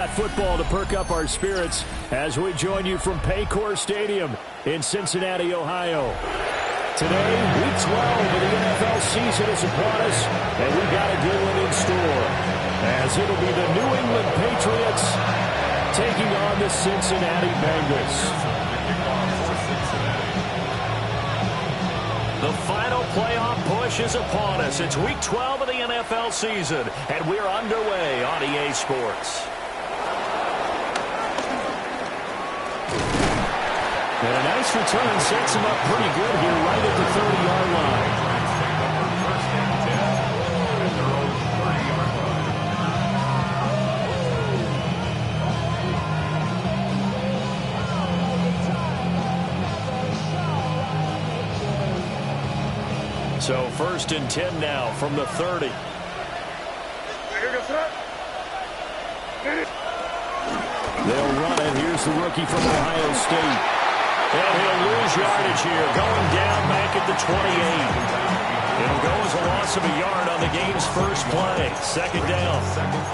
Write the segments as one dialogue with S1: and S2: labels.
S1: Football to perk up our spirits as we join you from Paycor Stadium in Cincinnati, Ohio. Today, week 12 of the NFL season is upon us, and we've got a good one in store, as it'll be the New England Patriots taking on the Cincinnati Bengals. The final playoff push is upon us. It's week 12 of the NFL season, and we're underway on EA Sports. And a nice return sets him up pretty good here right at the 30-yard line. So 1st and 10 now from the 30. They'll run it. Here's the rookie from Ohio State. And he'll lose yardage here, going down back at the 28. It'll go as a loss of a yard on the game's first play. 2nd down.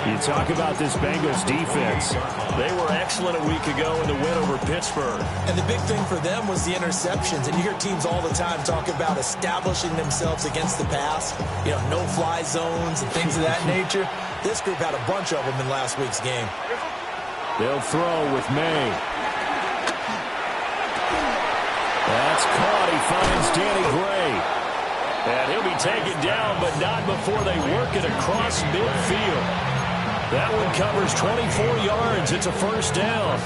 S1: You talk about this Bengals defense. They were excellent a week ago in the win over Pittsburgh.
S2: And the big thing for them was the interceptions. And you hear teams all the time talk about establishing themselves against the pass. You know, no-fly zones and things of that nature. This group had a bunch of them in last week's game.
S1: They'll throw with May. That's caught. He finds Danny Gray. And he'll be taken down, but not before they work it across midfield. That one covers 24 yards. It's a 1st down.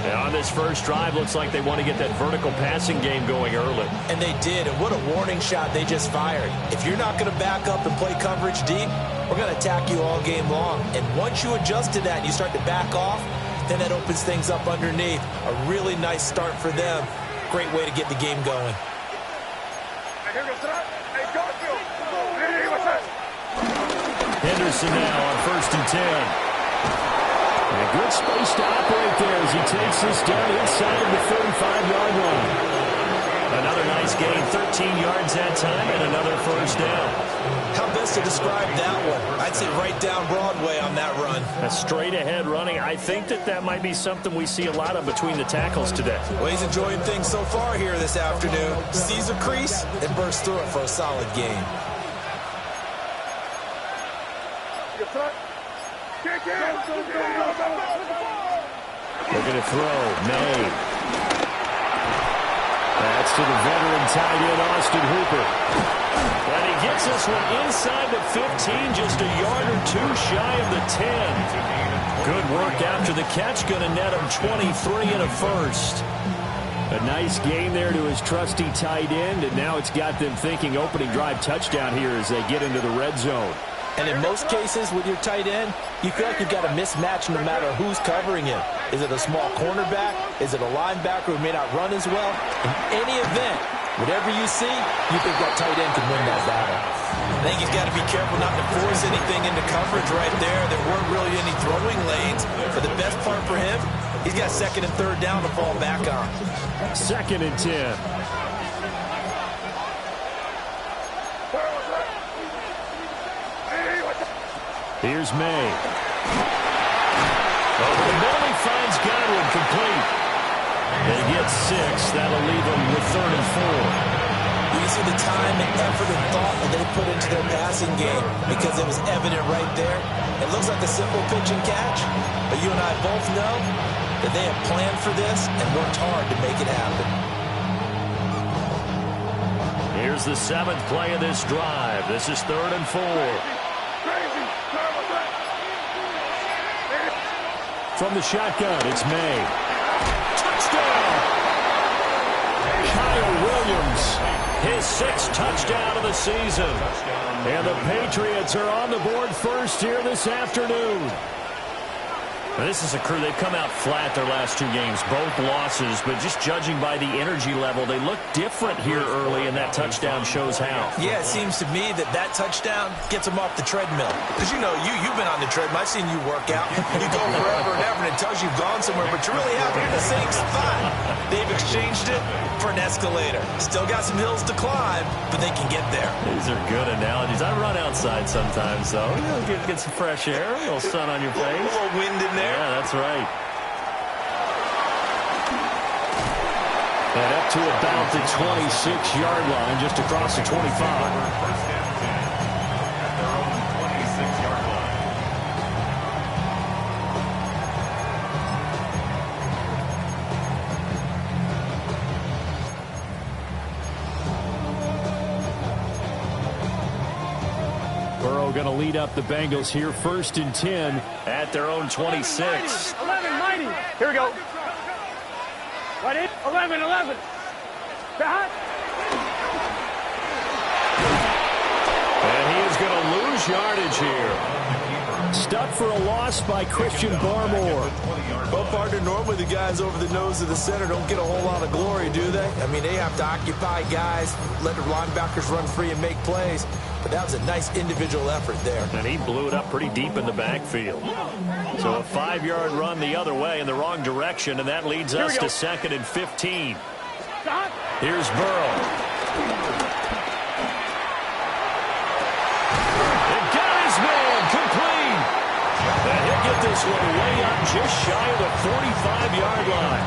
S1: And on this first drive, looks like they want to get that vertical passing game going early.
S2: And they did, and what a warning shot they just fired. If you're not going to back up and play coverage deep, we're going to attack you all game long. And once you adjust to that and you start to back off, then that opens things up underneath. A really nice start for them. Great way to get the game going.
S1: Henderson now on 1st and 10. And a good space to operate there as he takes this down inside of the 35-yard line. Another nice gain, 13 yards that time, and another 1st down.
S2: How best to describe that one? I'd say right down Broadway on that run.
S1: A straight-ahead running. I think that might be something we see a lot of between the tackles today.
S2: Well, he's enjoying things so far here this afternoon. Sees a crease and bursts through it for a solid gain.
S1: They're going to throw. May. That's to the veteran tight end, Austin Hooper. And he gets this one inside the 15, just a yard or two shy of the 10. Good work after the catch, going to net him 23 and a 1st. A nice gain there to his trusty tight end, and now it's got them thinking opening drive touchdown here as they get into the red zone.
S2: And in most cases with your tight end, you feel like you've got a mismatch no matter who's covering him. Is it a small cornerback? Is it a linebacker who may not run as well? In any event, whatever you see, you think that tight end can win that battle. I think he's got to be careful not to force anything into coverage right there. There weren't really any throwing lanes. For the best part for him, he's got 2nd and 3rd down to fall back on.
S1: 2nd and 10. Here's May. Over the middle, he finds Godwin complete. They get 6. That'll leave them with 3rd and 4.
S2: You can see the time and effort and thought that they put into their passing game because it was evident right there. It looks like a simple pitch and catch, but you and I both know that they have planned for this and worked hard to make it happen.
S1: Here's the 7th play of this drive. This is 3rd and 4. From the shotgun, it's May. Touchdown! Kyle Williams, his 6th touchdown of the season. And the Patriots are on the board first here this afternoon. This is a crew, they've come out flat their last 2 games, both losses, but just judging by the energy level, they look different here early, and that touchdown shows how.
S2: Yeah, it seems to me that touchdown gets them off the treadmill. Because, you know, you've been on the treadmill. I've seen you work out. You go forever and ever, and it tells you you've gone somewhere, but you really haven't. You're in the same spot. They've exchanged it for an escalator. Still got some hills to climb, but they can get there.
S1: These are good analogies. I run outside sometimes, though. You know, get some fresh air, a little sun on your face.
S2: A little wind in there.
S1: Yeah, that's right. And up to about the 26-yard line, just across the 25.
S3: First down 10 at their own 26-yard line.
S1: Burrow going to lead up the Bengals here, 1st and 10 at their own 26.
S4: 11-90. Here we go. Right in. 11-11. Behind.
S1: And he is going to lose yardage here. Stuck for a loss by Christian Barmore.
S2: Well, partner, normally the guys over the nose of the center don't get a whole lot of glory, do they? I mean, they have to occupy guys, let the linebackers run free and make plays. But that was a nice individual effort there.
S1: And he blew it up pretty deep in the backfield. So a 5-yard run the other way in the wrong direction, and that leads us to 2nd and 15. Here's Burrow. It got his man complete. And he'll get this one way up just shy of the 45-yard line.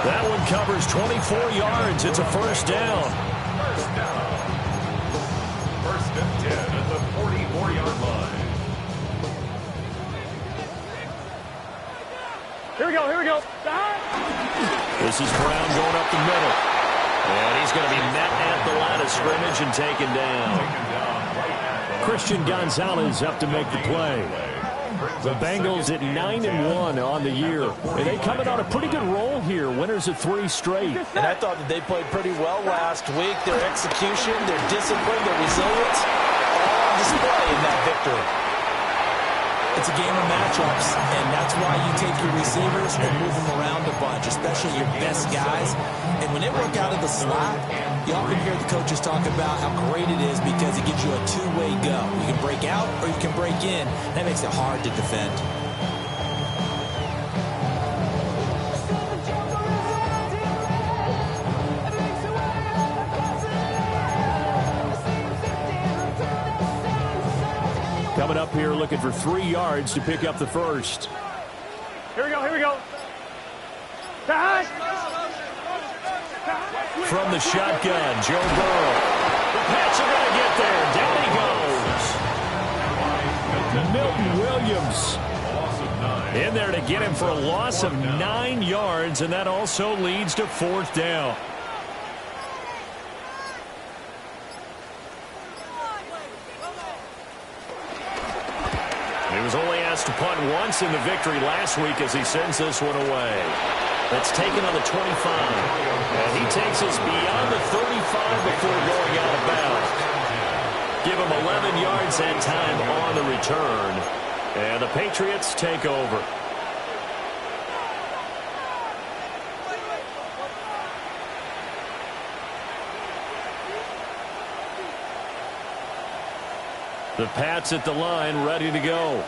S1: That one covers 24 yards. It's a first down.
S3: First down. First and 10 at the 44-yard line.
S4: Here we go. Here we go.
S1: This is Brown going up the middle. And he's going to be met at the line of scrimmage and taken down. Christian Gonzalez up to make the play. The Bengals at 9-1 on the year. And they coming on a pretty good roll here. Winners of 3 straight.
S2: And I thought that they played pretty well last week. Their execution, their discipline, their resilience, all on display in that victory. It's a game of matchups, and that's why you take your receivers and move them around a bunch, especially your best guys. And when they work out of the slot, you often hear the coaches talk about how great it is because it gives you a two-way go. You can break out or you can break in. That makes it hard to defend.
S1: Coming up here looking for 3 yards to pick up the first.
S4: Here we go. Here we go. Behind.
S1: From the shotgun, Joe Burrow. The Pats are going to get there. Down he goes. Milton Williams in there to get him for a loss of 9 yards, and that also leads to 4th down. He was only asked to punt once in the victory last week as he sends this one away. That's taken on the 25. And he takes us beyond the 35 before going out of bounds. Give him 11 yards that time on the return. And the Patriots take over. The Pats at the line, ready to go.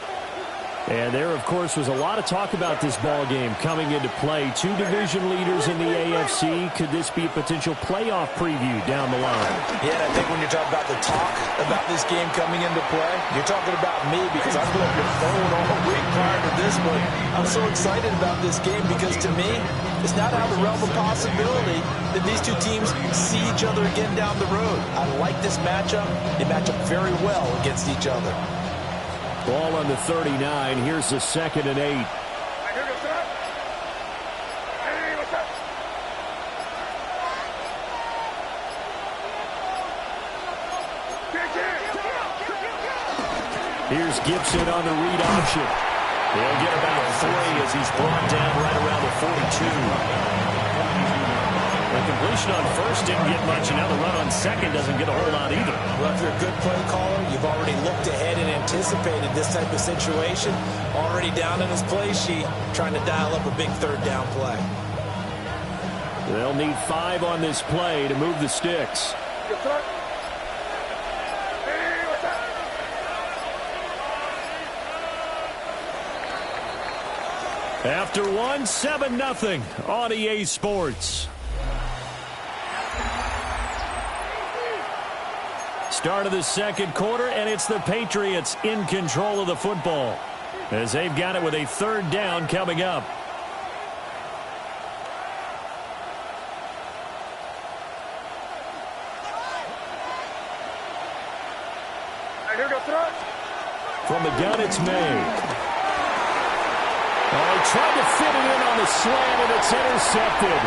S1: And there, of course, was a lot of talk about this ball game coming into play. 2 division leaders in the AFC. Could this be a potential playoff preview down the line?
S2: Yeah, and I think when you talk about the talk about this game coming into play, you're talking about me because I've been on your phone all week prior to this one. I'm so excited about this game because, to me, it's not out of the realm of possibility that these 2 teams see each other again down the road. I like this matchup. They match up very well against each other.
S1: Ball on the 39. Here's the 2nd and 8. Here's Gibson on the read option. He'll get about 3 as he's brought down right around the 42. The completion on first didn't get much, and now the run on second doesn't get a whole lot either.
S2: Well, if you're a good play caller, you've already looked ahead and anticipated this type of situation. Already down in his play sheet, trying to dial up a big third down play.
S1: They'll need 5 on this play to move the sticks. After one, 7-0 on EA Sports. Start of the second quarter, and it's the Patriots in control of the football as they've got it with a third down coming up.
S4: Here we go, throw it.
S1: From the gun, it's made. Oh, he tried to fit it in on the slant, and it's intercepted.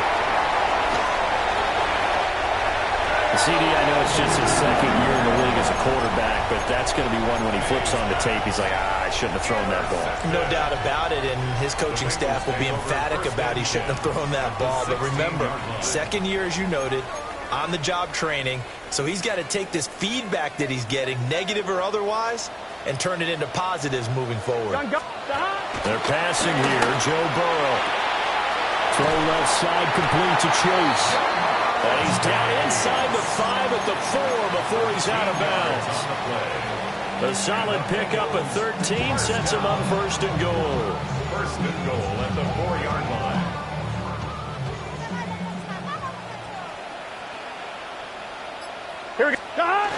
S1: CD, I know it's just his second year in the league as a quarterback, but that's going to be one when he flips on the tape. He's like, I shouldn't have thrown that ball.
S2: No doubt about it, and his coaching staff will be emphatic about he shouldn't have thrown that ball. But remember, second year, as you noted, on-the-job training, so he's got to take this feedback that he's getting, negative or otherwise, and turn it into positives moving forward.
S1: They're passing here. Joe Burrow. Throw left side, complete to Chase. And he's down inside the 5 at the 4 before he's out of bounds. A solid pickup at 13 sets him up first and goal.
S3: First and goal at the 4-yard line.
S4: Here we go.
S1: Brown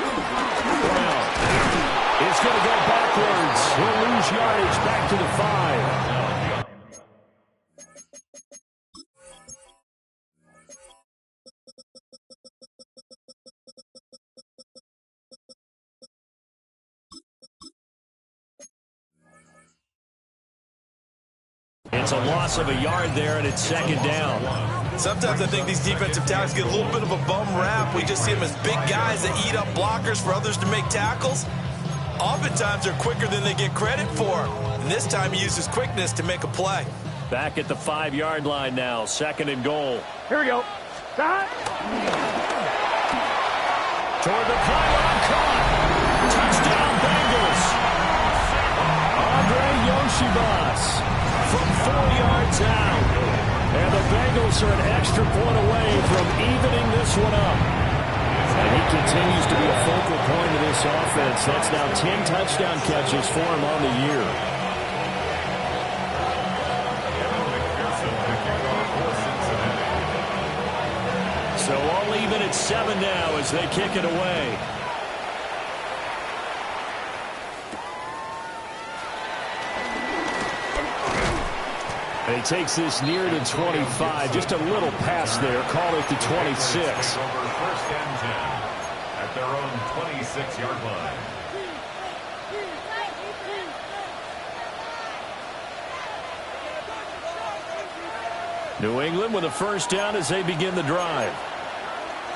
S1: is going to go backwards. He'll lose yardage back to the 5. It's a loss of a yard there, and it's second down.
S2: Sometimes I think these defensive tackles get a little bit of a bum rap. We just see them as big guys that eat up blockers for others to make tackles. Oftentimes they're quicker than they get credit for. And this time he uses quickness to make a play.
S1: Back at the 5-yard line now, second and goal.
S4: Here we go.
S1: Toward the pylon, caught. Touchdown, Bengals. Andre Yoshibas from 4 yards out. And the Bengals are an extra point away from evening this one up. And he continues to be a focal point of this offense. That's now 10 touchdown catches for him on the year. So all even at 7 now as they kick it away. And he takes this near to 25. Just a little pass there. Call it the 26.
S3: Over first and 10 at their own 26-yard line.
S1: New England with a first down as they begin the drive.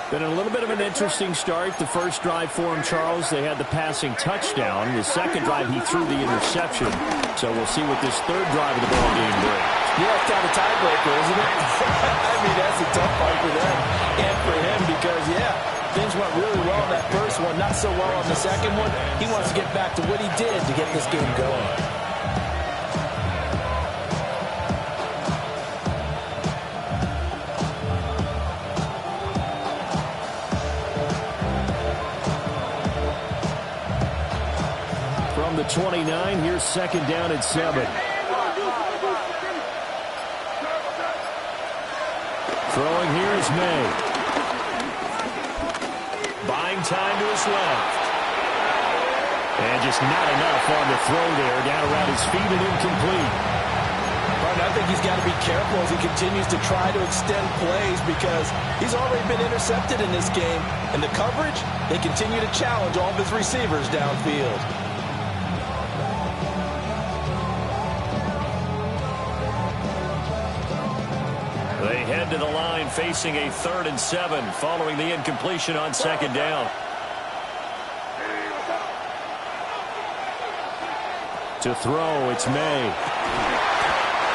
S1: Been a little bit of an interesting start. The first drive for him, Charles, they had the passing touchdown. The second drive, he threw the interception. So we'll see what this third drive of the ball game brings.
S2: Yeah, it's kind of a tiebreaker, isn't it? I mean, that's a tough fight for them and for him because, yeah, things went really well in that first one, not so well on the second one. He wants to get back to what he did to get this game going.
S1: From the 29, here's second down at 7. Throwing here is May. Buying time to his left. And just not enough on the throw there. Down around his feet and incomplete.
S2: But I think he's got to be careful as he continues to try to extend plays because he's already been intercepted in this game. And the coverage, they continue to challenge all of his receivers downfield.
S1: They head to the line facing a 3rd and 7 following the incompletion on second down. To throw, it's May.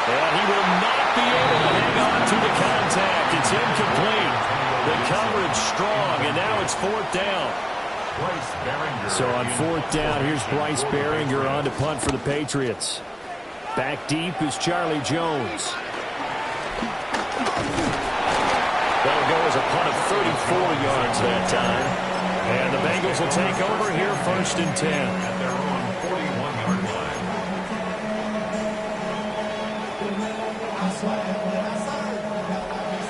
S1: And he will not be able to hang on to the contact. It's incomplete. The coverage strong, and now it's fourth down. So on fourth down, here's Bryce Behringer on to punt for the Patriots. Back deep is Charlie Jones. That'll go as a punt of 34 yards that time. And the Bengals will take over here first and 10.
S3: At their own 41-yard line.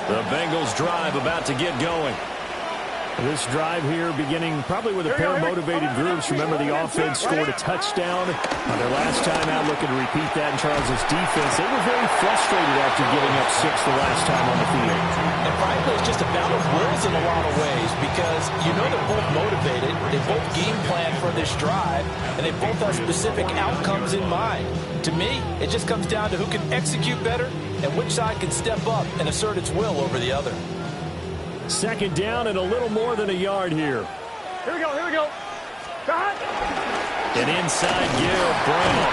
S1: The Bengals drive about to get going. This drive here beginning probably with a pair of motivated groups. Remember, the offense scored a touchdown on their last time out, looking to repeat that in Charles' defense. They were very frustrated after giving up 6 the last time on the field.
S2: And frankly, it's just a battle of wills in a lot of ways because you know they're both motivated. They both game plan for this drive, and they both have specific outcomes in mind. To me, it just comes down to who can execute better and which side can step up and assert its will over the other.
S1: Second down and a little more than a yard here.
S4: Here we go, here we go. Cut.
S1: An inside give, Brown.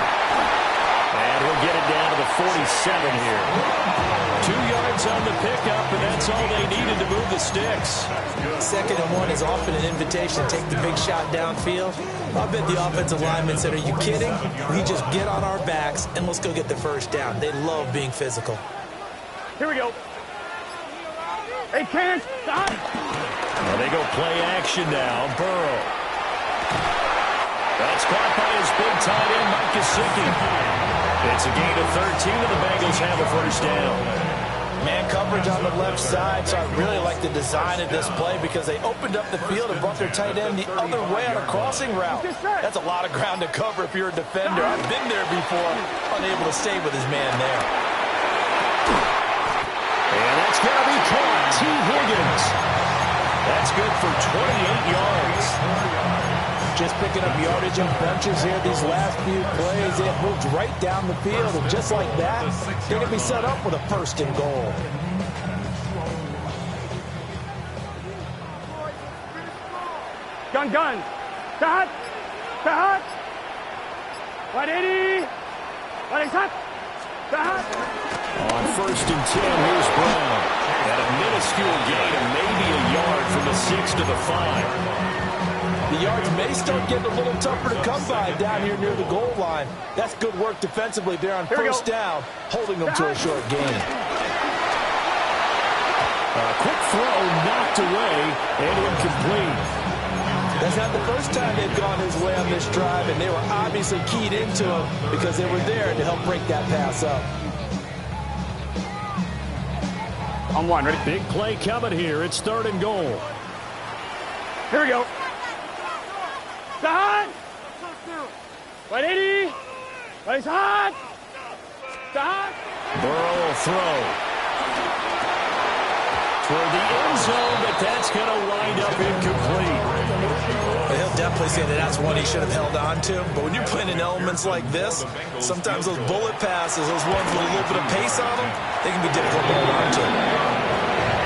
S1: And we'll get it down to the 47 here. 2 yards on the pickup, and that's all they needed to move the sticks.
S2: Second and 1 is often an invitation to take the big shot downfield. I bet the offensive linemen said, are you kidding? We just get on our backs and let's go get the first down. They love being physical.
S4: Here we go. Hey, can't stop.
S1: Well, they go play action now. Burrow. That's caught by his big tight end, Mike Gesicki. It's a gain of 13, and the Bengals have a first down.
S2: Man coverage on the left side, so I really like the design of this play because they opened up the field and brought their tight end the other way on a crossing route. That's a lot of ground to cover if you're a defender. I've been there before, unable to stay with his man there.
S1: And that's going to be caught. T. Higgins. That's good for 28 yards.
S2: Just picking up yardage in bunches here these last few plays. They have moved right down the field, and just like that, they're going to be set up with a first and goal.
S4: Gun. Cut. 180. 180. Cut.
S1: On first and 10, here's Brown. At a minuscule gain of maybe a yard from the 6 to the 5.
S2: The yards may start getting a little tougher to come by down here near the goal line. That's good work defensively there on first down, holding them to a short gain.
S1: A quick throw knocked away and incomplete.
S2: That's not the first time they've gone his way on this drive, and they were obviously keyed into him because they were there to help break that pass up.
S4: On one, ready?
S1: Big play coming here. It's third and goal.
S4: Here we go. Cut. 180. 180. Cut.
S1: Burrow will throw. Toward the end zone, but that's going to wind up incomplete.
S2: He'll definitely say that that's one he should have held on to. But when you're playing in elements like this, sometimes those bullet passes, those ones with a little bit of pace on them, they can be difficult to hold on to.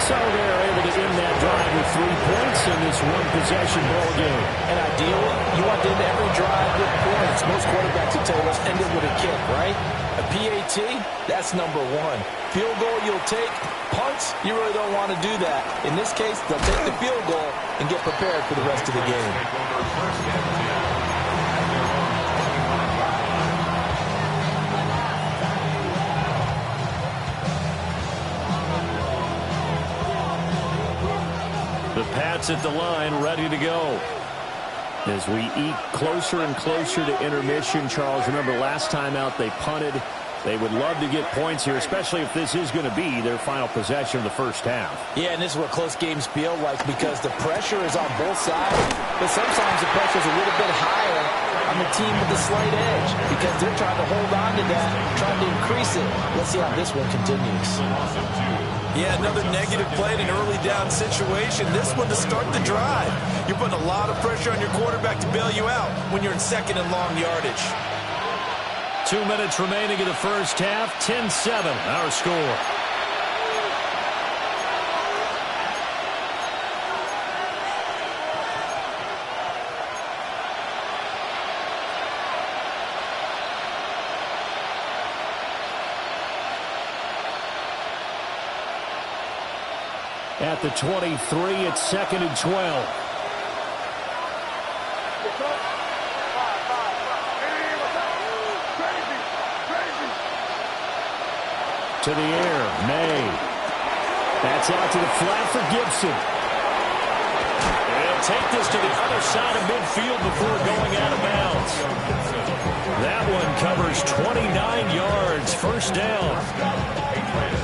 S1: So they're able to end that drive with 3 points in this one-possession ball game.
S2: And ideally, you want to end every drive with points. Most quarterbacks will tell you, let's end it with a kick, right? A PAT, that's number 1. Field goal you'll take. Punts, you really don't want to do that. In this case, they'll take the field goal and get prepared for the rest of the game.
S1: The Pats at the line, ready to go. As we eke closer and closer to intermission, Charles, remember last time out they punted. They would love to get points here, especially if this is going to be their final possession of the first half.
S2: Yeah, and this is what close games feel like because the pressure is on both sides, but sometimes the pressure is a little bit higher on the team with the slight edge because they're trying to hold on to that, trying to increase it. Let's see how this one continues. Yeah, another negative play in an early down situation. This one to start the drive. You're putting a lot of pressure on your quarterback to bail you out when you're in second and long yardage.
S1: 2 minutes remaining in the first half. 10-7, our score. At the 23, it's 2nd and 12. To the air, May. That's out to the flat for Gibson. They'll take this to the other side of midfield before going out of bounds. That one covers 29 yards, first down.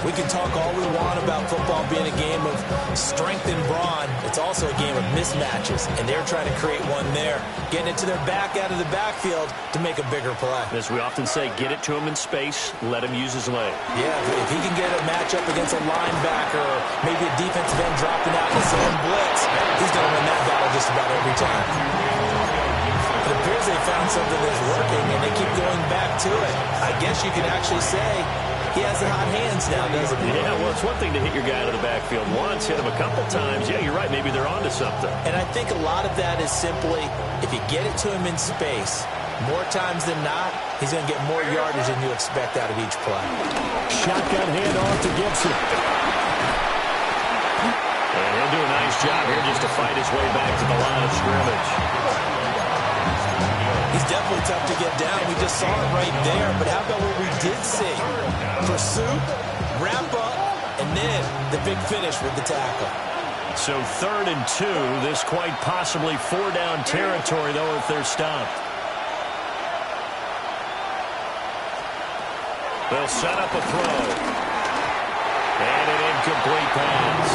S2: We can talk all we want about football being a game of strength and brawn. It's also a game of mismatches, and they're trying to create one there, getting it to their back out of the backfield to make a bigger play.
S1: As we often say, get it to him in space, let him use his leg.
S2: Yeah, if he can get a matchup against a linebacker or maybe a defensive end dropping out in a zone blitz, he's going to win that battle just about every time. It appears they found something that's working, and they keep going back to it. I guess you could actually say he has the hot hands now, doesn't he?
S1: Yeah, well, it's one thing to hit your guy out of the backfield once, hit him a couple times. Yeah, you're right. Maybe they're onto something.
S2: And I think a lot of that is simply if you get it to him in space, more times than not, he's going to get more yardage than you expect out of each play.
S1: Shotgun handoff to Gibson. And he'll do a nice job here just to fight his way back to the line of scrimmage.
S2: He's definitely tough to get down. We just saw it right there. But how about what we did see? Pursuit, wrap up, and then the big finish with the tackle.
S1: So 3rd and 2. This quite possibly 4-down territory, though, if they're stopped. They'll set up a throw. And an incomplete pass.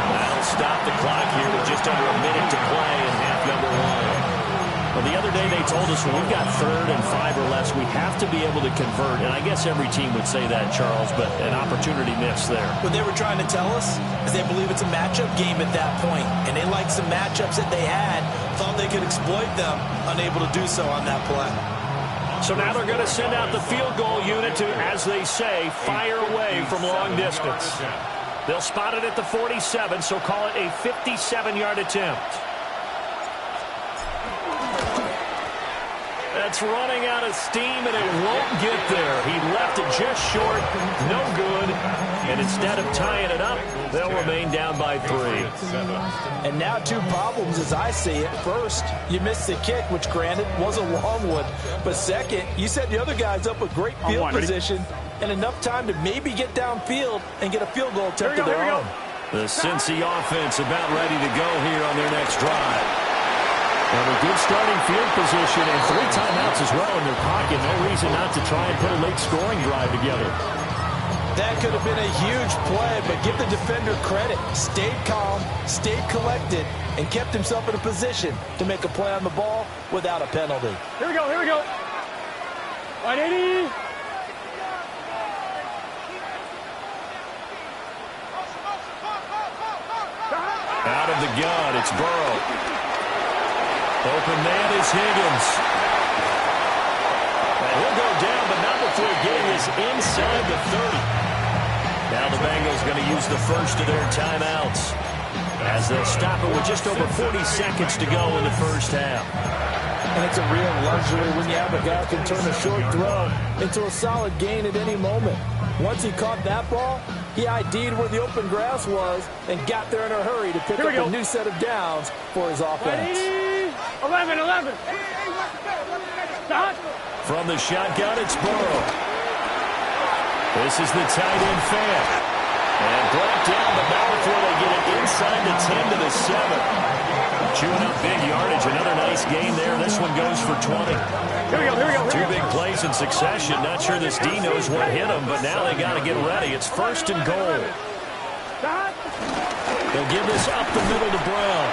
S1: That'll stop the clock here with just under a minute to play in half number 1. Well, the other day they told us when we've got 3rd and 5 or less, we have to be able to convert. And I guess every team would say that, Charles, but an opportunity missed there.
S2: What they were trying to tell us is they believe it's a matchup game at that point. And they liked some matchups that they had, thought they could exploit them, unable to do so on that play.
S1: So now they're going to send out the field goal unit to, as they say, fire away from long distance. They'll spot it at the 47, so call it a 57-yard attempt. That's running out of steam, and it won't get there. He left it just short, no good. And instead of tying it up, they'll remain down by 3.
S2: And now 2 problems as I see it. First, you missed the kick, which granted was a long one. But second, you set the other guys up with great field position and enough time to maybe get downfield and get a field goal attempt of their own.
S1: The Cincy offense about ready to go here on their next drive. And a good starting field position and 3 timeouts as well in their pocket. No reason not to try and put a late scoring drive together.
S2: That could have been a huge play, but give the defender credit. Stayed calm, stayed collected, and kept himself in a position to make a play on the ball without a penalty.
S4: Here we go, here we go. 180.
S1: Out of the gun, it's Burrow. Open man is Higgins. And he'll go down, but not before getting this inside the 30. Now the Bengals going to use the first of their timeouts as they'll stop it with just over 40 seconds to go in the first half.
S2: And it's a real luxury when you have a guy who can turn a short throw into a solid gain at any moment. Once he caught that ball, he ID'd where the open grass was and got there in a hurry to pick up a new set of downs for his offense.
S4: 11. Stop.
S1: From the shotgun, it's Burrow. This is the tight end fan. And brought down, but not before they get it inside the 10 to the 7. Chewing up big yardage. Another nice gain there. This one goes for 20.
S4: Here we go.
S1: 2 big plays in succession. Not sure this D knows what hit him, but now they got to get ready. It's 1st and goal. They'll give this up the middle to Brown.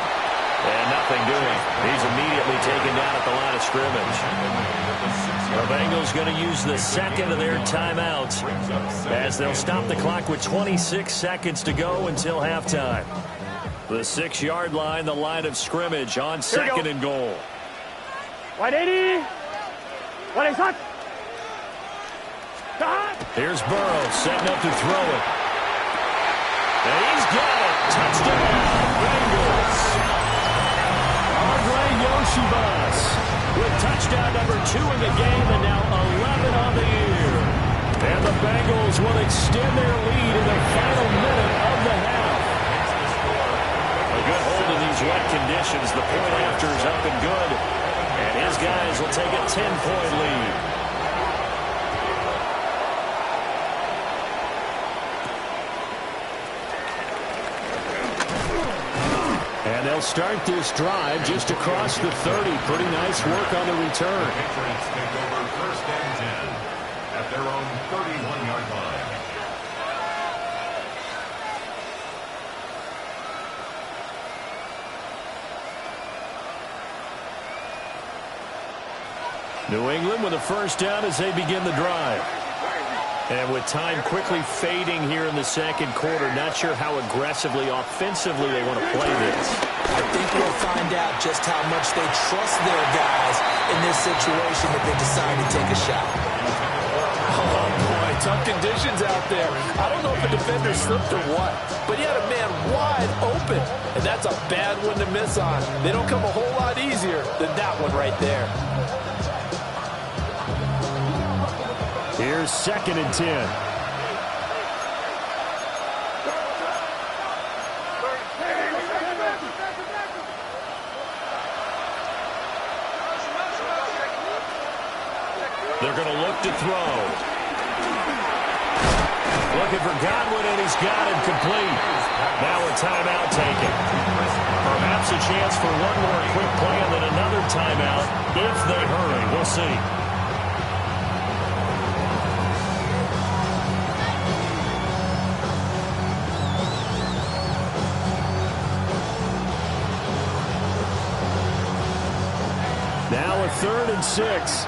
S1: And nothing doing. He's immediately taken down at the line of scrimmage. The Bengals going to use the second of their timeouts as they'll stop the clock with 26 seconds to go until halftime. The 6-yard line, the line of scrimmage on 2nd and goal.
S4: 180. 180.
S1: Here's Burrow setting up to throw it. And he's got it. Touchdown, Bengals. Yoshibas with touchdown number 2 in the game and now 11 on the year. And the Bengals will extend their lead in the final minute of the half. good hold in these wet conditions. The point after is up and good. And his guys will take a 10-point lead. And they'll start this drive just across the 30. Pretty nice work on the return.
S3: Patriots take over first and 10 at their own 31-yard line.
S1: New England with a first down as they begin the drive. And with time quickly fading here in the second quarter, not sure how aggressively, offensively they want to play this.
S2: I think we'll find out just how much they trust their guys in this situation if they decide to take a shot. Oh, boy, tough conditions out there. I don't know if a defender slipped or what, but he had a man wide open, and that's a bad one to miss on. They don't come a whole lot easier than that one right there.
S1: Here's second and 10. They're going to look to throw. Looking for Godwin, and he's got it complete. Now a timeout taken. Perhaps a chance for one more quick play and then another timeout if they hurry. We'll see. Now a 3rd and 6.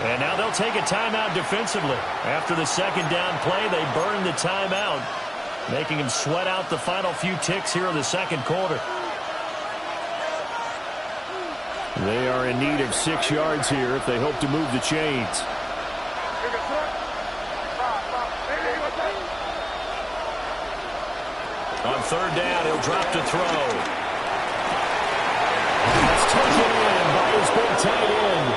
S1: And now they'll take a timeout defensively. After the second down play, they burn the timeout, making them sweat out the final few ticks here in the second quarter. They are in need of 6 yards here if they hope to move the chains. On 3rd down, he'll drop to throw. That's taken in by his big tight end.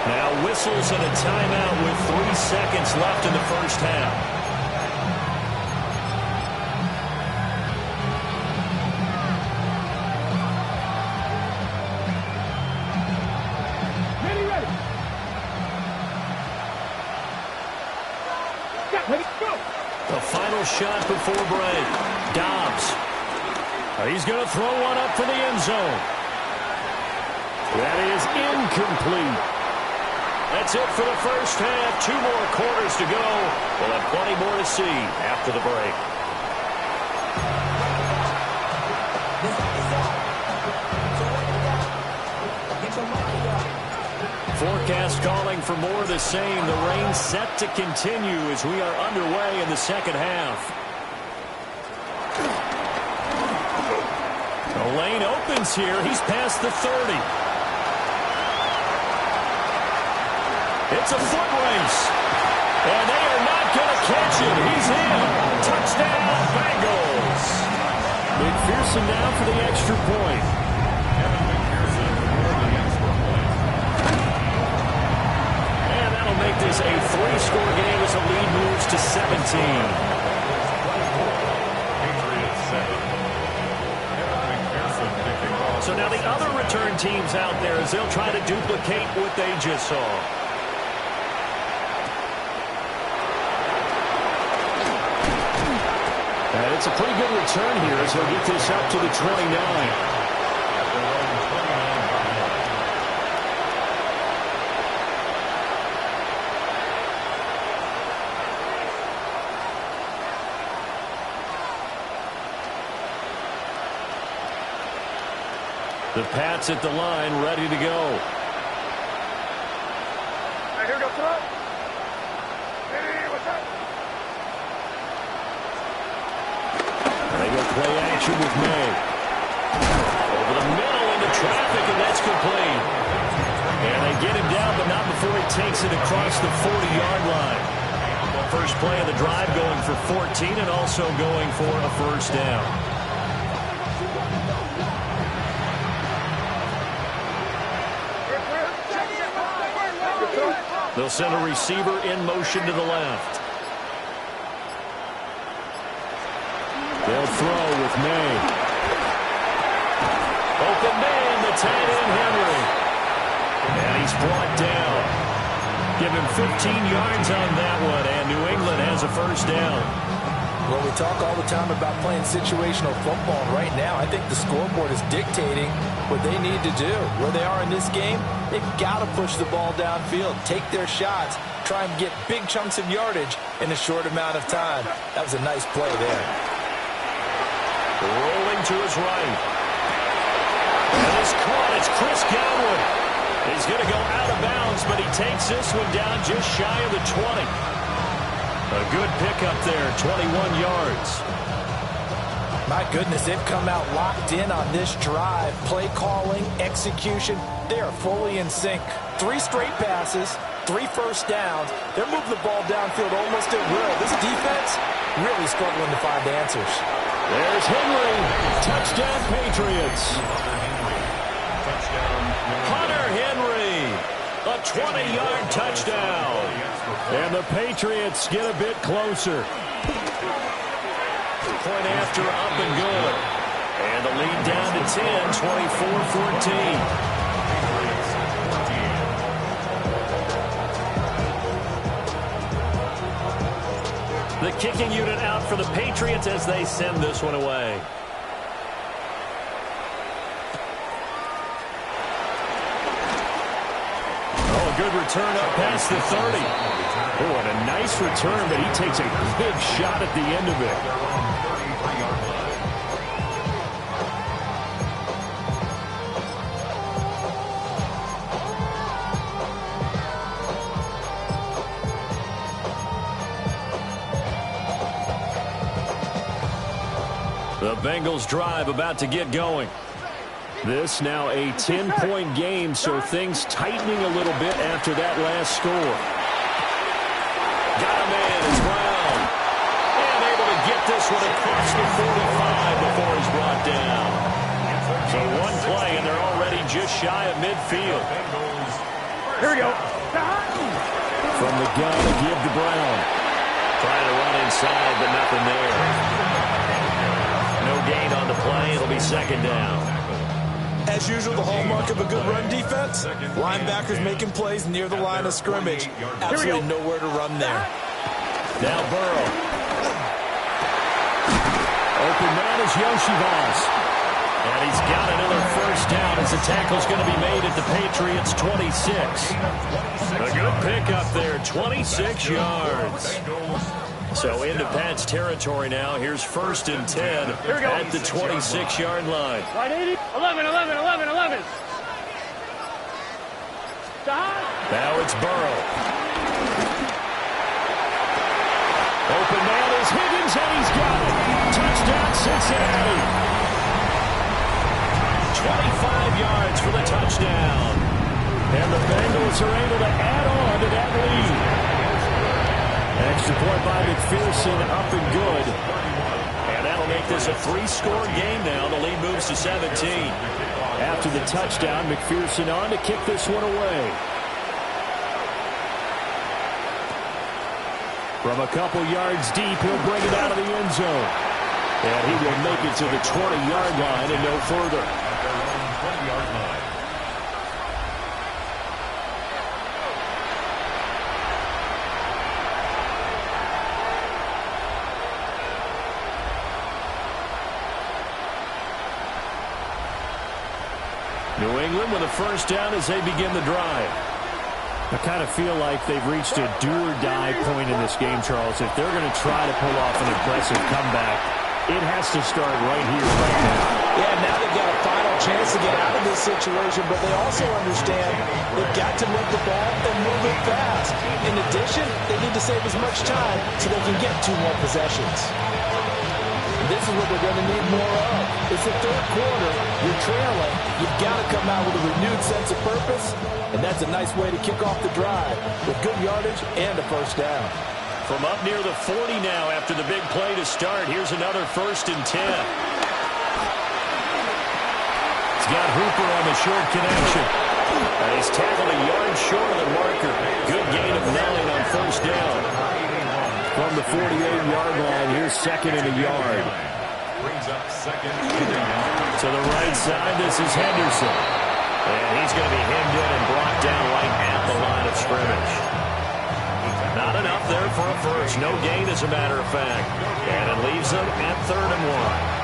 S1: Now whistles and a timeout with 3 seconds left in the first half. The final shot before break. Dobbs. He's going to throw one up for the end zone. That is incomplete. That's it for the first half. 2 more quarters to go. We'll have plenty more to see after the break. Forecast calling for more of the same. The rain set to continue as we are underway in the second half. The lane opens here. He's past the 30. It's a foot race. And they are not going to catch it. He's in. Touchdown, Bengals. McPherson down for the extra point. And that'll make this a 3-score game as the lead moves to 17. So now the other return teams out there as they'll try to duplicate what they just saw. And it's a pretty good return here as they'll get this up to the 29. The Pats at the line, ready to go.
S4: Here we go, throw. Hey, what's up?
S1: They go play action with May. Over the middle into traffic, and that's complete. And they get him down, but not before he takes it across the 40-yard line. First play of the drive going for 14 and also going for a first down. They'll send a receiver in motion to the left. They'll throw with May. Open man, the tight end, Henry. And he's brought down. Give him 15 yards on that one, and New England has a first down.
S2: Well, we talk all the time about playing situational football. Right now, I think the scoreboard is dictating what they need to do. Where they are in this game, they've got to push the ball downfield, take their shots, try and get big chunks of yardage in a short amount of time. That was a nice play there.
S1: Rolling to his right. And it's caught. It's Chris Godwin. He's going to go out of bounds, but he takes this one down just shy of the 20. A good pickup there, 21 yards.
S2: My goodness, they've come out locked in on this drive. Play calling, execution, they are fully in sync. 3 straight passes, 3 first downs. They're moving the ball downfield almost at will. This defense really struggling to find answers.
S1: There's Henry. Touchdown, Patriots. Hunter Henry. A 20-yard touchdown. And the Patriots get a bit closer. Point after, up and good. And the lead down to 10, 24-14. The kicking unit out for the Patriots as they send this one away. Oh, a good return up past the 30. Oh, and a nice return, but he takes a big shot at the end of it. The Bengals drive about to get going. This now a 10-point game, so things tightening a little bit after that last score. Got a man, it's Brown. And able to get this one across the 45 before he's brought down. So one play, and they're already just shy of midfield.
S4: Here we go.
S1: From the gun to give to Brown. Trying to run inside, but nothing there. No gain on the play. It'll be second down.
S2: As usual, the hallmark of a good run defense, linebackers making plays near the line of scrimmage. Absolutely nowhere to run there.
S1: Now Burrow. Open man is Yoshivas. And he's got another first down as the tackle's going to be made at the Patriots' 26. A good pickup there, 26 yards. So into Pat's territory now. Here's 1st and 10 at the 26-yard line.
S4: Right 80. 11. Stop.
S1: Now it's Burrow. Open man is Higgins, and he's got it. Touchdown, Cincinnati. 25 yards for the touchdown. And the Bengals are able to add on to that lead. Extra point by McPherson, up and good. And that'll make this a 3-score game now. The lead moves to 17. After the touchdown, McPherson on to kick this one away. From a couple yards deep, he'll bring it out of the end zone. And he will make it to the 20-yard line and no further. New England with a first down as they begin the drive. I kind of feel like they've reached a do-or-die point in this game, Charles. If they're going to try to pull off an impressive comeback, it has to start right here, right now.
S2: Yeah, now they've got a final chance to get out of this situation, but they also understand they've got to move the ball and move it fast. In addition, they need to save as much time so they can get 2 more possessions. This is what they're going to need more of. It's the 3rd quarter. You're trailing. You've got to come out with a renewed sense of purpose, and that's a nice way to kick off the drive with good yardage and a first down.
S1: From up near the 40 now after the big play to start, here's another 1st and 10. He's got Hooper on the short connection. And he's tackled a yard short of the marker. Good gain of 9 on first down. From the 48-yard line, here's 2nd and a yard.
S3: brings up second and 10.
S1: To the right side, this is Henderson. And he's going to be hemmed in and brought down right at the line of scrimmage. Not enough there for a first. No gain, as a matter of fact. And it leaves them at 3rd and 1.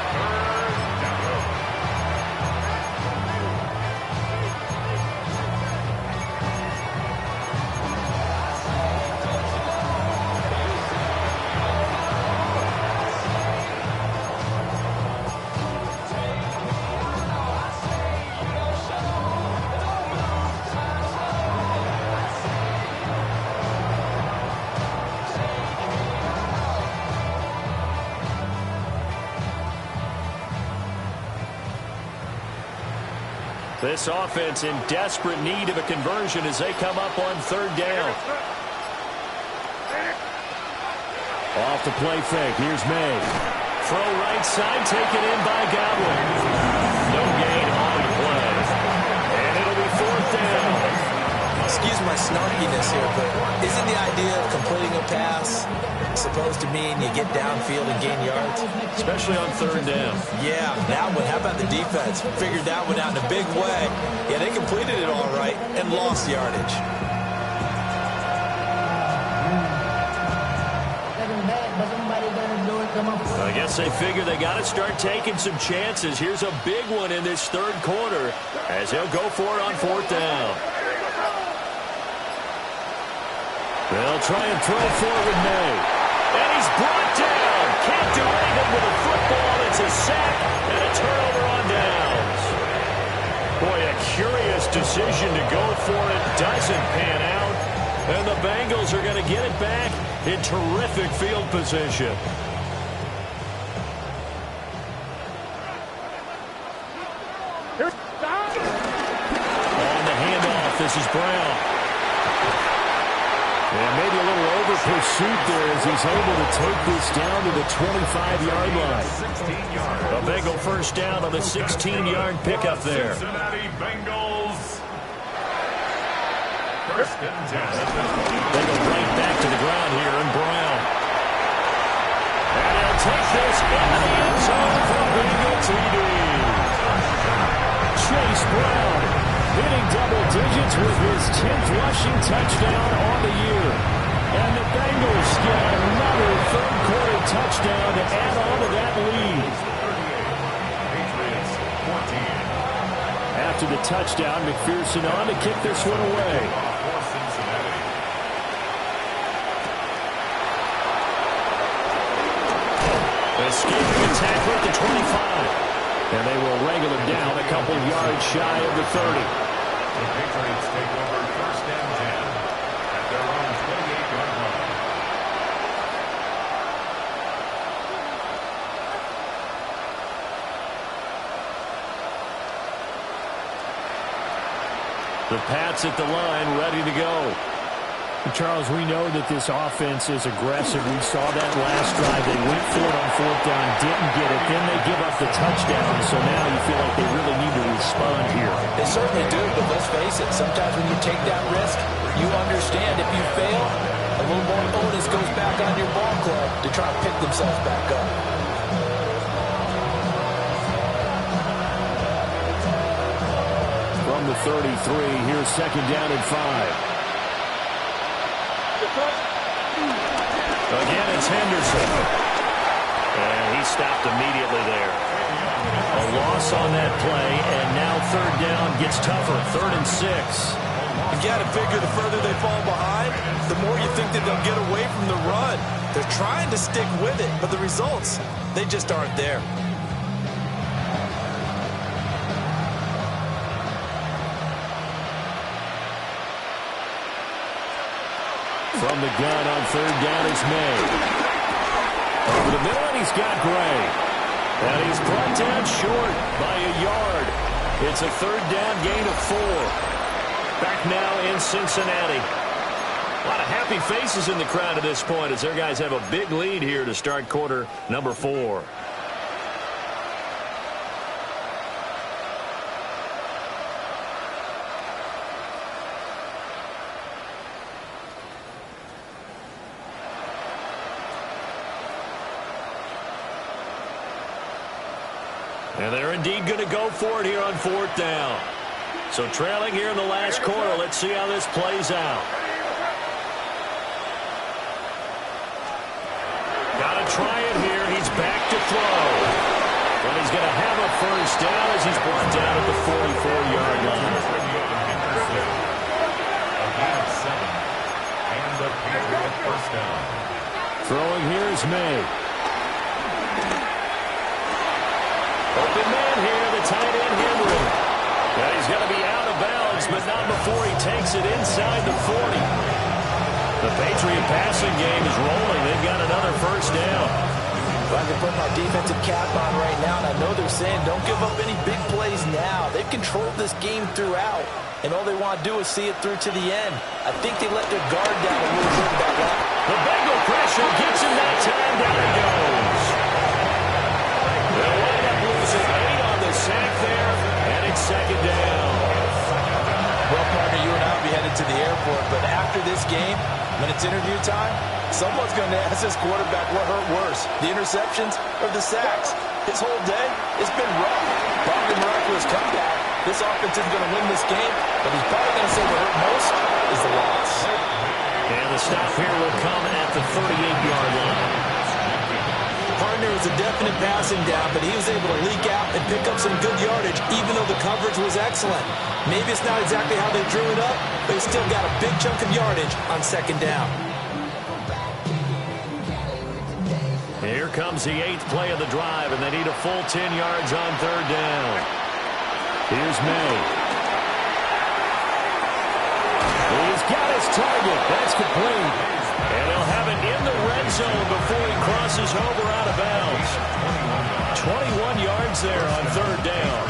S1: This offense in desperate need of a conversion as they come up on 3rd down. Off the play fake. Here's May. Throw right side, taken in by Godwin. No gain on the play. And it'll be 4th down.
S2: Excuse my snarkiness here, but isn't the idea of completing a pass supposed to mean you get downfield and gain yards?
S1: Especially on 3rd down.
S2: Yeah, that one. How about the defense? Figured that one out in a big way. Yeah, they completed it all right and lost yardage.
S1: I guess they figure they got to start taking some chances. Here's a big one in this 3rd quarter as he'll go for it on 4th down. They'll try and throw forward May. And he's brought down. Can't do anything with a football. It's a sack and a turnover on downs. Boy, a curious decision to go for it. Doesn't pan out. And the Bengals are going to get it back in terrific field position. On the handoff, this is Brown. And maybe a little over pursuit there as he's able to take this down to the 25-yard line. A Bengal first down on the 16-yard pickup there.
S3: Cincinnati Bengals. 1st and 10.
S1: They go right back to the ground here, and Brown. And he'll take this into the end zone for Bengal TD. Chase Brown hitting double digits with his 10th rushing touchdown on the year. And the Bengals get another 3rd quarter touchdown to add on to that lead.
S3: Patriots 14.
S1: After the touchdown, McPherson on to kick this one away.
S3: For Cincinnati.
S1: Escaping the tackle at the 25. And they will wrangle him down a couple yards shy of the 30.
S3: The Patriots take over 1st and 10 at their own 28-yard line.
S1: The Pats at the line, ready to go.
S4: Charles, we know that this offense is aggressive. We saw that last drive. They went for it on 4th down, didn't get it. Then they give up the touchdown. So now you feel like they really need to respond here.
S2: They certainly do, but let's face it, sometimes when you take that risk, you understand if you fail, a little more onus goes back on your ball club to try to pick themselves back up.
S1: From the 33, here's 2nd down and 5. Again, it's Henderson. And he stopped immediately there. A loss on that play, and now 3rd down gets tougher. 3rd and 6.
S2: You got to figure the further they fall behind, the more you think that they'll get away from the run. They're trying to stick with it, but the results, they just aren't there.
S1: From the gun on 3rd down is May. Over the middle, and he's got Gray. And he's brought down short by a yard. It's a 3rd down gain of 4. Back now in Cincinnati. A lot of happy faces in the crowd at this point as their guys have a big lead here to start quarter number 4. And they're indeed going to go for it here on 4th down. So trailing here in the last quarter. Let's see how this plays out. Got to try it here. He's back to throw. But he's going to have a first down as he's brought down at the 44-yard line.
S3: And the Patriot first down.
S1: Throwing here is May. Open man here, the tight end Henry. Now he's going to be out of bounds, but not before he takes it inside the 40. The Patriot passing game is rolling. They've got another first down.
S2: If I can put my defensive cap on right now, and I know they're saying don't give up any big plays now. They've controlled this game throughout, and all they want to do is see it through to the end. I think they let their guard down a little bit about that.
S1: The Bengal pressure gets him that time. Down he goes. They'll wind up losing 8 on the sack there, and it's second down.
S2: Well, partner, you and I will be headed to the airport, but after this game, when it's interview time, someone's going to ask this quarterback what hurt worse, the interceptions or the sacks. His whole day, it's been rough. Probably a miraculous comeback. This offense is going to win this game, but he's probably going to say what hurt most is the loss.
S1: And the stop here will come at the 38-yard line.
S2: Partner was a definite passing down, but he was able to leak out and pick up some good yardage, even though the coverage was excellent. Maybe it's not exactly how they drew it up, but he still got a big chunk of yardage on second down.
S1: Here comes the 8th play of the drive, and they need a full 10 yards on third down. Here's May. He's got his target. That's complete. And he'll have it in the red zone before he crosses over out of bounds. 21 yards there on third down.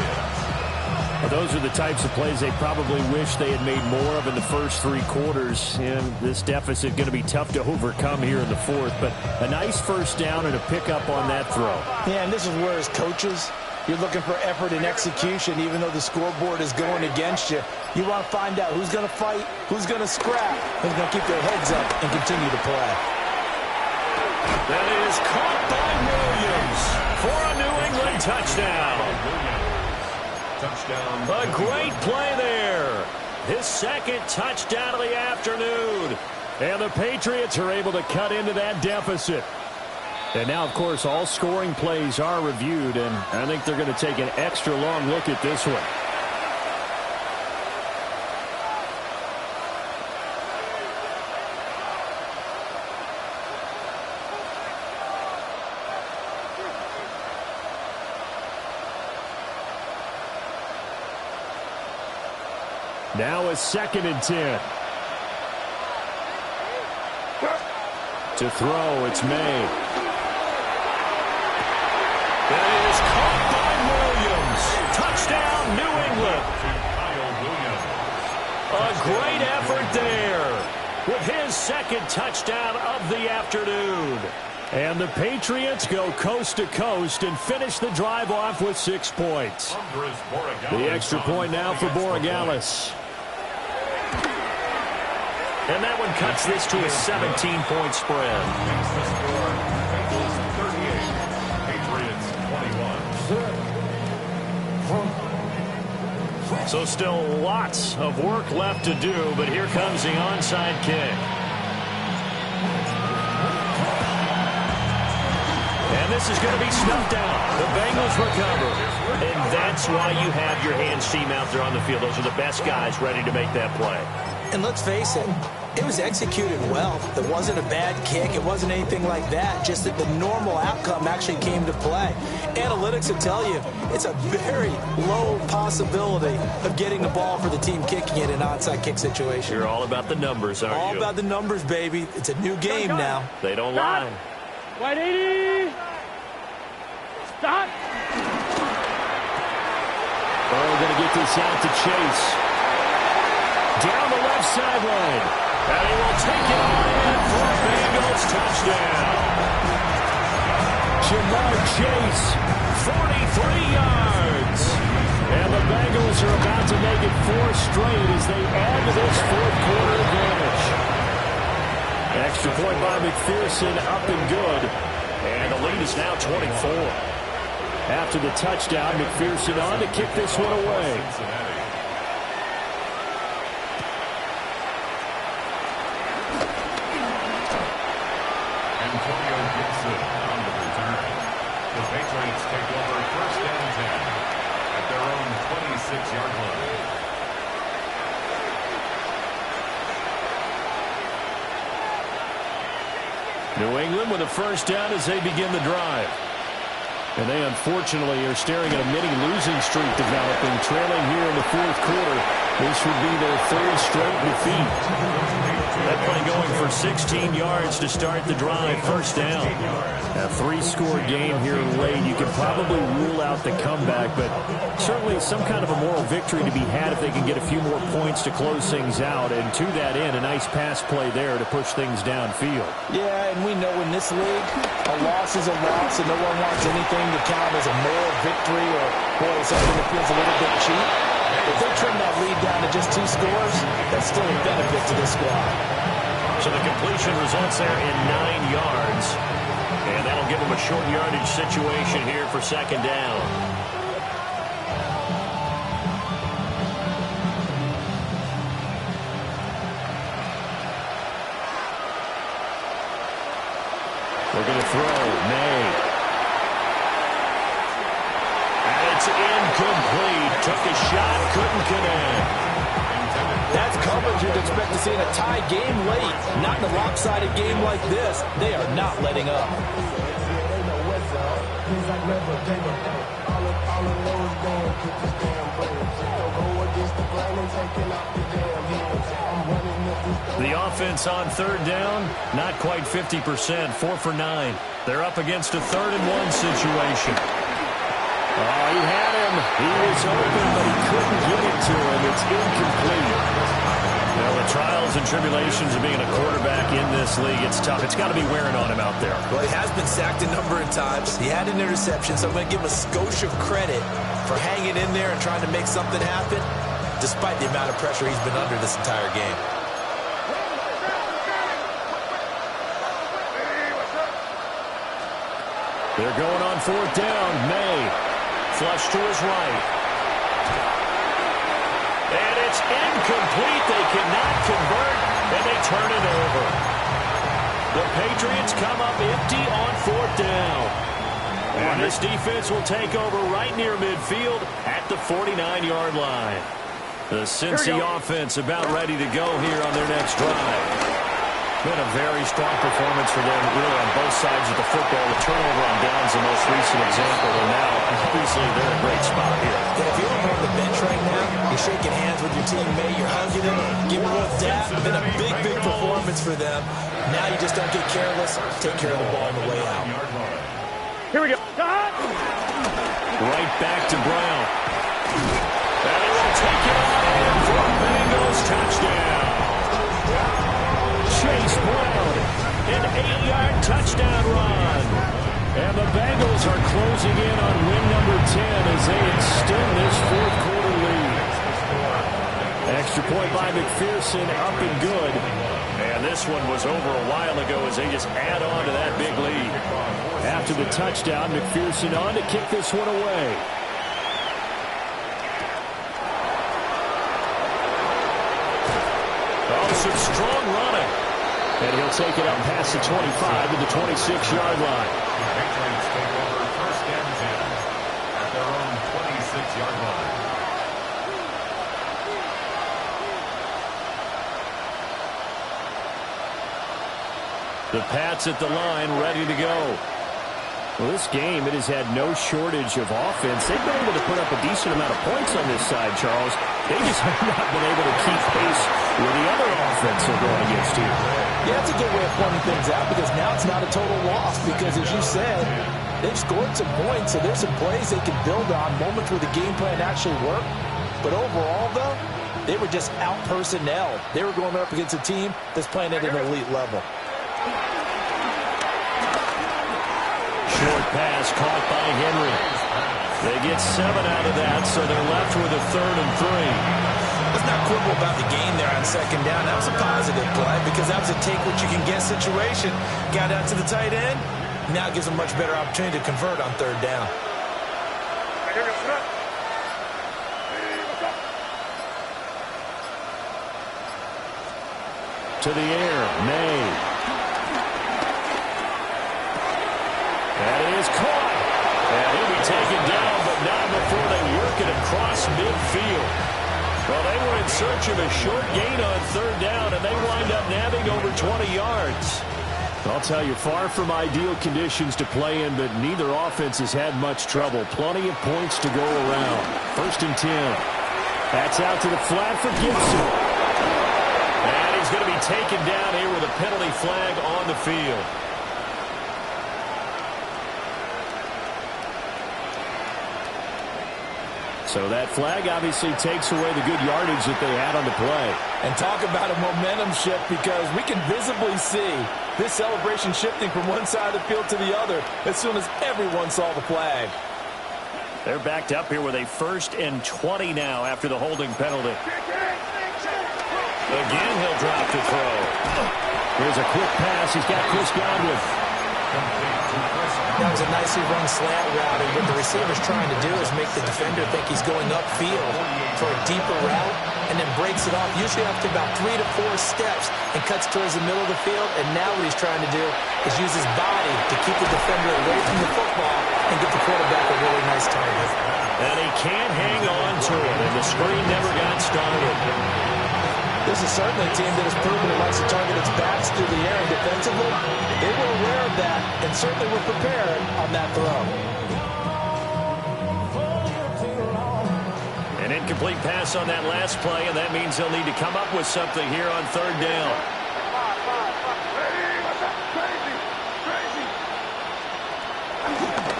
S4: Well, those are the types of plays they probably wish they had made more of in the first 3 quarters. And this deficit going to be tough to overcome here in the 4th. But a nice first down and a pickup on that throw.
S2: Yeah, and this is where as coaches, you're looking for effort and execution, even though the scoreboard is going against you. You want to find out who's going to fight, who's going to scrap, who's going to keep their heads up and continue to play.
S1: That is caught by Williams for a New England touchdown. A great play there. His second touchdown of the afternoon. And the Patriots are able to cut into that deficit. And now, of course, all scoring plays are reviewed, and I think they're going to take an extra long look at this one. Now a 2nd and 10. To throw, it's May. That is caught by Williams. Touchdown, New England. A great effort there with his 2nd touchdown of the afternoon. And the Patriots go coast to coast and finish the drive off with 6 points. The extra point now for Borregales. And that one cuts this to a 17-point spread.
S3: Bengals 38, Patriots 21.
S1: So still lots of work left to do, but here comes the onside kick. And this is going to be snuffed out. The Bengals recover. And that's why you have your hands team out there on the field. Those are the best guys ready to make that play.
S2: And let's face it, it was executed well. It wasn't a bad kick. It wasn't anything like that. Just that the normal outcome actually came to play. Analytics will tell you it's a very low possibility of getting the ball for the team kicking it in an onside kick situation.
S1: You're all about the numbers, aren't you?
S2: All about the numbers, baby. It's a new game now.
S1: They don't lie.
S5: 180. Stop.
S1: We're going to get this out to Chase. Down the left sideline. And he will take it on in for a Bengals touchdown. Jamar Chase, 43 yards. And the Bengals are about to make it 4 straight as they add to this 4th quarter advantage. Extra point by McPherson, up and good. And the lead is now 24.
S4: After the touchdown, McPherson on to kick this one away.
S3: The Patriots take over 1st and 10 at their own 26-yard line.
S1: New England with a first down as they begin the drive.
S4: And they unfortunately are staring at a mini losing streak developing, trailing here in the 4th quarter. This would be their 3rd straight defeat.
S1: That play going for 16 yards to start the drive. First down.
S4: A 3-score game here late. You can probably rule out the comeback, but certainly some kind of a moral victory to be had if they can get a few more points to close things out. And to that end, a nice pass play there to push things downfield.
S2: Yeah, and we know in this league, a loss is a loss, and no one wants anything to count as a moral victory or, boy, something that feels a little bit cheap. If they trim that lead down to just 2 scores, that's still a benefit to this squad.
S1: So the completion results there in 9 yards. And that'll give them a short yardage situation here for 2nd down.
S4: We're going to throw. May.
S1: And it's incomplete. Took a shot, couldn't connect.
S2: That's coverage you'd expect to see in a tie game late. Not in a lopsided game like this. They are not letting up.
S1: The offense on 3rd down, not quite 50%, 4 for 9. They're up against a 3rd and 1 situation.
S4: Oh, he had him. He was open, but he couldn't get it to him. It's incomplete.
S1: Well, the trials and tribulations of being a quarterback in this league, it's tough. It's got to be wearing on him out there.
S2: Well, he has been sacked a number of times. He had an interception, so I'm going to give him a skosh of credit for hanging in there and trying to make something happen, despite the amount of pressure he's been under this entire game.
S4: They're going on 4th down. May.
S1: Flush to his right. And it's incomplete. They cannot convert, and they turn it over. The Patriots come up empty on 4th down. And this defense will take over right near midfield at the 49-yard line. The Cincy offense about ready to go here on their next drive. Been a very strong performance for them, really, on both sides of the football. The turnover on downs the most recent example, and now, obviously, they're in a great spot here.
S2: Yeah, if you're over on the bench right now, you're shaking hands with your teammate, you're hugging him, giving a little dap. Been a big, big performance for them. Now you just don't get careless. Take care of the ball on the way out.
S5: Here we go.
S1: Right back to Brown. And he will take it on for a Bengals touchdown. Chase Brown, an 8-yard touchdown run. And the Bengals are closing in on win number 10 as they extend this 4th quarter lead.
S4: Extra point by McPherson, up and good.
S1: And this one was over a while ago as they just add on to that big lead.
S4: After the touchdown, McPherson on to kick this one away.
S1: Oh, some strong running.
S4: And he'll take it up past the 25 to the 26-yard line.
S3: Patriots take over 1st and 10 at their own 26-yard line.
S1: The Pats at the line, ready to go.
S4: Well, this game, it has had no shortage of offense. They've been able to put up a decent amount of points on this side, Charles. They just have not been able to keep pace with the other offense they're going against here.
S2: Yeah, that's a good way of pointing things out because now it's not a total loss because, as you said, they've scored some points, so there's some plays they can build on, moments where the game plan actually worked. But overall, though, they were just out-personnel. They were going up against a team that's playing at an elite level.
S1: Short pass caught by Henry. They get 7 out of that, so they're left with a 3rd and 3.
S2: Let's not quibble about the gain there on 2nd down. That was a positive play because that was a take-what-you-can-get situation. Got out to the tight end. Now it gives them a much better opportunity to convert on 3rd down.
S1: To the air, May. That is caught. And he'll be taken down, but not before they work it across midfield. Well, they were in search of a short gain on third down, and they wind up nabbing over 20 yards. I'll tell you, far from ideal conditions to play in, but neither offense has had much trouble. Plenty of points to go around. 1st and 10. That's out to the flat for Gibson. And he's going to be taken down here with a penalty flag on the field. So that flag obviously takes away the good yardage that they had on the play.
S2: And talk about a momentum shift, because we can visibly see this celebration shifting from one side of the field to the other as soon as everyone saw the flag.
S1: They're backed up here with a 1st and 20 now after the holding penalty. Again, he'll drop to throw. Here's a quick pass. He's got Chris Godwin.
S2: That was a nicely run slant route, and what the receiver's trying to do is make the defender think he's going upfield for a deeper route, and then breaks it off, usually after about 3 to 4 steps, and cuts towards the middle of the field. And now what he's trying to do is use his body to keep the defender away from the football and get the quarterback a really nice target.
S1: And he can't hang on to it, and the screen never got started.
S2: This is certainly a team that has proven it likes to target its backs through the air, and defensively, they were aware of that and certainly were prepared on that throw.
S1: An incomplete pass on that last play, and that means they'll need to come up with something here on third down.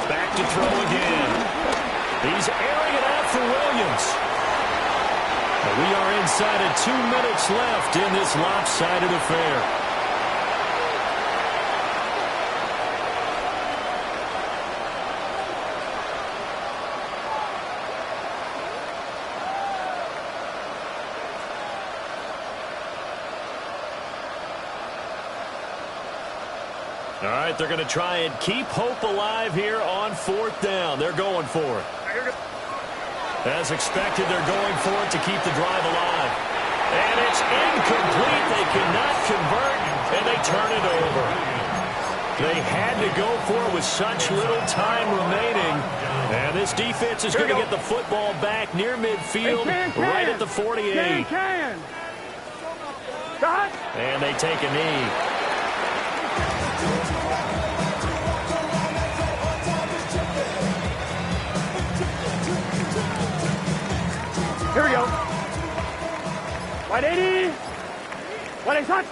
S1: Back to throw again. He's airing it out for Williams. We are inside of 2 minutes left in this lopsided affair. All right, they're going to try and keep hope alive here on 4th down. They're going for it. As expected, they're going for it to keep the drive alive. And it's incomplete. They cannot convert, and they turn it over. They had to go for it with such little time remaining. And this defense is going to get the football back near midfield, right at the 48. And they take a knee.
S5: Here we go. 180. 180.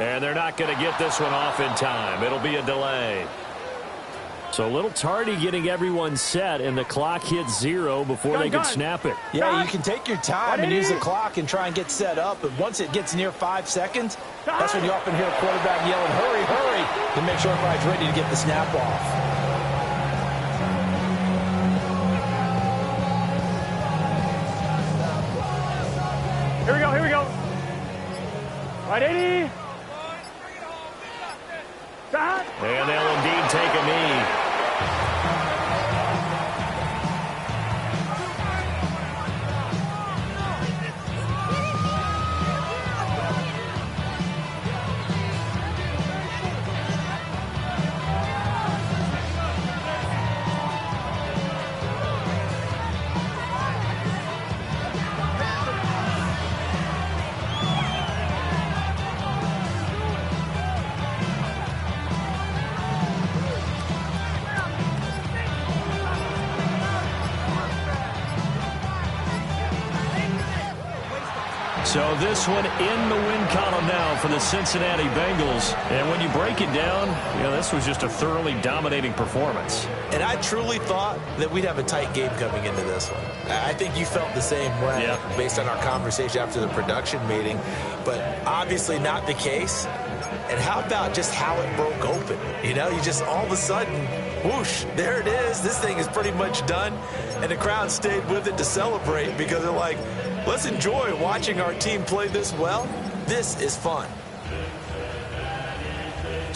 S1: And they're not going to get this one off in time. It'll be a delay. So a little tardy getting everyone set, and the clock hits 0 before they can snap it.
S2: Yeah, you can take your time and use the clock and try and get set up, but once it gets near 5 seconds, that's when you often hear a quarterback yelling, hurry, hurry, to make sure everybody's ready to get the snap off.
S5: Here we go, here we go. 180.
S1: And they'll indeed take a knee. So this one in the win column now for the Cincinnati Bengals. And when you break it down, this was just a thoroughly dominating performance.
S2: And I truly thought that we'd have a tight game coming into this one. I think you felt the same way based on our conversation after the production meeting, but obviously not the case. And how about just how it broke open? You just all of a sudden, whoosh, there it is. This thing is pretty much done. And the crowd stayed with it to celebrate because they're like, let's enjoy watching our team play this well. This is fun.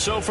S1: So for